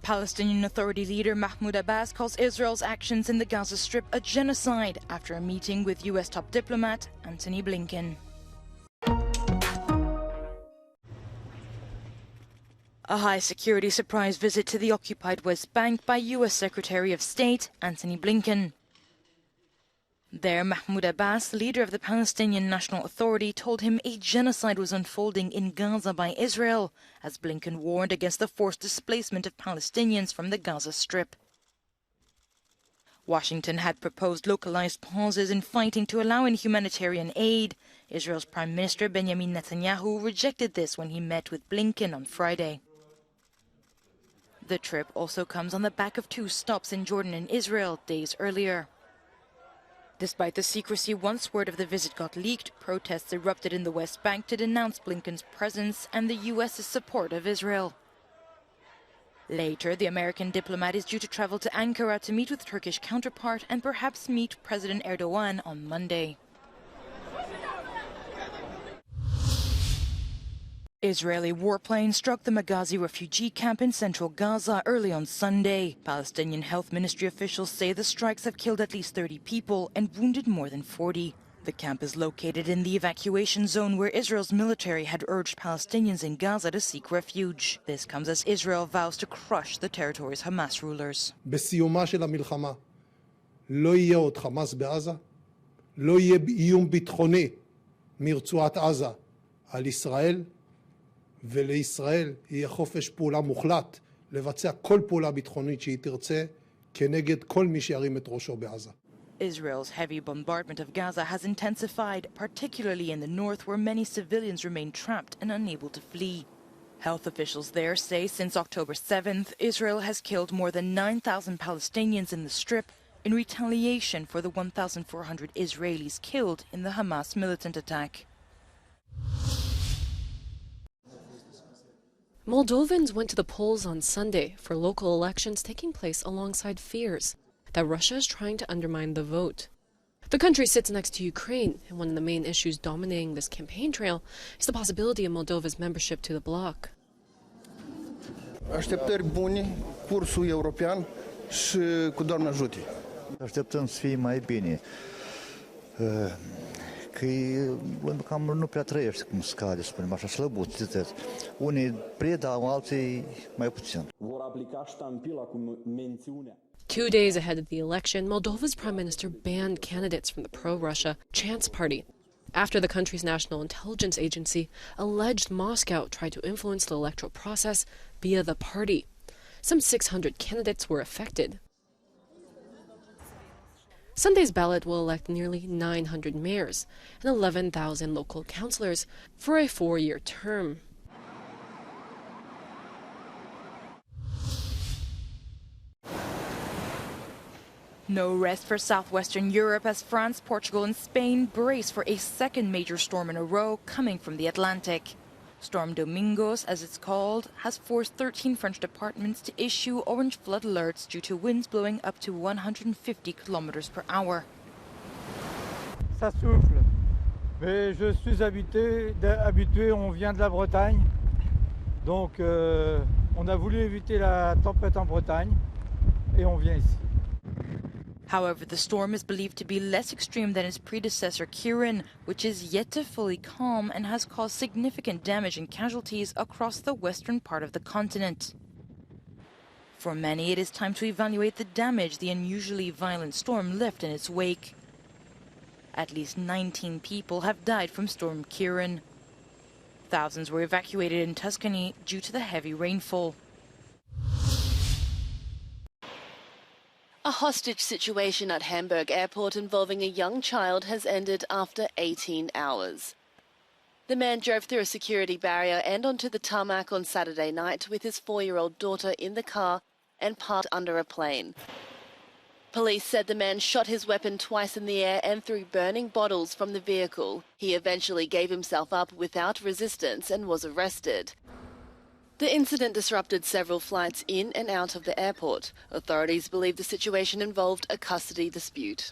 Palestinian Authority leader Mahmoud Abbas calls Israel's actions in the Gaza Strip a genocide after a meeting with US top diplomat Antony Blinkin. A high-security surprise visit to the occupied West Bank by US Secretary of State Antony Blinkin. There, Mahmoud Abbas, leader of the Palestinian National Authority, told him a genocide was unfolding in Gaza by Israel, as Blinkin warned against the forced displacement of Palestinians from the Gaza Strip. Washington had proposed localized pauses in fighting to allow in humanitarian aid. Israel's Prime Minister Benjamin Netanyahu rejected this when he met with Blinkin on Friday. The trip also comes on the back of 2 stops in Jordan and Israel days earlier. Despite the secrecy, once word of the visit got leaked, protests erupted in the West Bank to denounce Blinken's presence and the U.S.'s support of Israel. Later, the American diplomat is due to travel to Ankara to meet with Turkish counterpart and perhaps meet President Erdogan on Monday. Israeli warplane struck the Maghazi refugee camp in central Gaza early on Sunday. Palestinian Health Ministry officials say the strikes have killed at least 30 people and wounded more than 40. The camp is located in the evacuation zone where Israel's military had urged Palestinians in Gaza to seek refuge. This comes as Israel vows to crush the territory's Hamas rulers. בסיומה של המלחמה לא יהיה עוד חמאס בעזה, לא יהיה איום ביטחוני מרצועת עזה על ישראל, ולישראל יהיה חופש פעולה מוחלט לבצע כל פעולה ביטחונית שהיא תרצה כנגד כל מי שירים את ראשו בעזה. Israel's heavy bombardment of Gaza has intensified, particularly in the north where many civilians remain trapped and unable to flee. Health officials there say since October 7th, Israel has killed more than 9,000 Palestinians in the Strip in retaliation for the 1,400 Israelis killed in the Hamas militant attack. Moldovans went to the polls on Sunday for local elections taking place alongside fears that Russia is trying to undermine the vote. The country sits next to Ukraine, and one of the main issues dominating this campaign trail is the possibility of Moldova's membership to the bloc. Așteptări bune, cursul european și cu Doamne ajute. Așteptăm să fie mai bine. Că cam nu prea trăiește cum scade, să spunem așa, slăbuți. Unii predau, alții mai puțin. Vor aplica ștampila cu mențiunea. 2 days ahead of the election, Moldova's prime minister banned candidates from the pro-Russia Chance Party after the country's national intelligence agency alleged Moscow tried to influence the electoral process via the party. Some 600 candidates were affected. Sunday's ballot will elect nearly 900 mayors and 11,000 local councillors for a 4-year term. No rest for southwestern Europe as France, Portugal and Spain brace for a second major storm in a row coming from the Atlantic. Storm Domingos, as it's called, has forced 13 French departments to issue orange flood alerts due to winds blowing up to 150 kilometers per hour. Ça souffle, mais je suis habitué, on vient de la Bretagne, donc on a voulu éviter la tempête en Bretagne et on vient ici. However, the storm is believed to be less extreme than its predecessor Kiran, which is yet to fully calm and has caused significant damage and casualties across the western part of the continent. For many, it is time to evaluate the damage the unusually violent storm left in its wake. At least 19 people have died from Storm Kiran. Thousands were evacuated in Tuscany due to the heavy rainfall. A hostage situation at Hamburg airport involving a young child has ended after 18 hours. The man drove through a security barrier and onto the tarmac on Saturday night with his 4-year-old daughter in the car and parked under a plane. Police said the man shot his weapon twice in the air and threw burning bottles from the vehicle. He eventually gave himself up without resistance and was arrested. The incident disrupted several flights in and out of the airport. Authorities believe the situation involved a custody dispute.